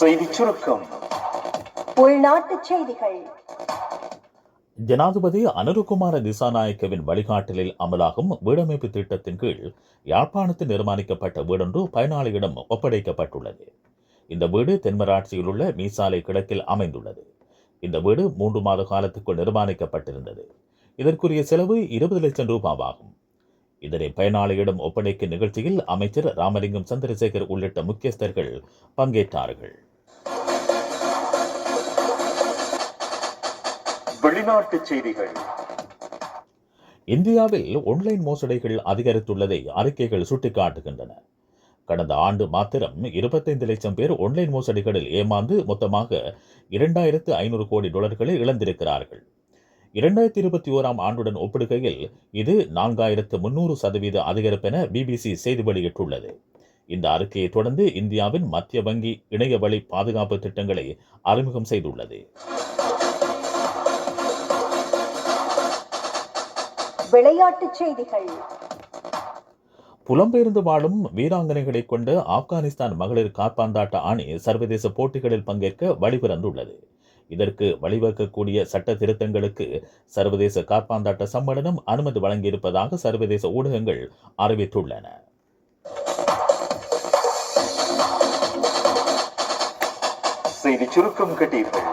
செய்திச் சுருக்கம். உள்நாட்டுச் செய்திகள். ஜனாதிபதி அனுருகுமார திசாநாயக்கவின் வழிகாட்டலில் அமலாகும் வீடமைப்பு திட்டத்தின் கீழ் யாழ்ப்பாணத்தில் நிர்மாணிக்கப்பட்ட வீடொன்று பயனாளியிடம் ஒப்படைக்கப்பட்டுள்ளது. இந்த வீடு தென்மராட்சியில் உள்ள மீசாலை கிழக்கில் அமைந்துள்ளது. இந்த வீடு 3 மாத காலத்துக்குள் நிர்மாணிக்கப்பட்டிருந்தது. இதற்குரிய செலவு 20 லட்சம் ரூபாவாகும். இதனை பயனாளியிடம் ஒப்படைக்கும் நிகழ்ச்சியில் அமைச்சர் ராமலிங்கம் சந்திரசேகர் உள்ளிட்ட முக்கியஸ்தர்கள் பங்கேற்றார்கள். வெளிநாட்டுச் செய்திகள். இந்தியாவில் ஆன்லைன் மோசடிகள் அதிகரித்துள்ளதை அறிக்கைகள் சுட்டிக்காட்டுகின்றன. கடந்த ஆண்டு மாத்திரம் 25 லட்சம் பேர் ஆன்லைன் மோசடிகளில் ஏமாந்து மொத்தமாக $2,500 கோடி இழந்திருக்கிறார்கள். 2021ஆம் ஆண்டுடன் ஒப்பிடுகையில் இது 4300% அதிகரிப்பென பிபிசி செய்தி வெளியிட்டுள்ளது. இந்த அறிக்கையை தொடர்ந்து இந்தியாவின் மத்திய வங்கி இணைய வழி பாதுகாப்பு திட்டங்களை அறிமுகம் செய்துள்ளது. விளையாட்டுச் செய்திகள். புலம்பெயர்ந்து வாழும் வீராங்கனைகளை கொண்ட ஆப்கானிஸ்தான் மகளிர் கால்பந்தாட்ட அணி சர்வதேச போட்டிகளில் பங்கேற்க வழிபிறந்துள்ளது. இதற்கு வழிவகுக்கக்கூடிய சட்ட திருத்தங்களுக்கு சர்வதேச கால்பந்தாட்ட சம்மேளனம் அனுமதி வழங்கியிருப்பதாக சர்வதேச ஊடகங்கள் அறிவித்துள்ளன. செய்திச் சுருக்கம் கேட்டீர்கள்.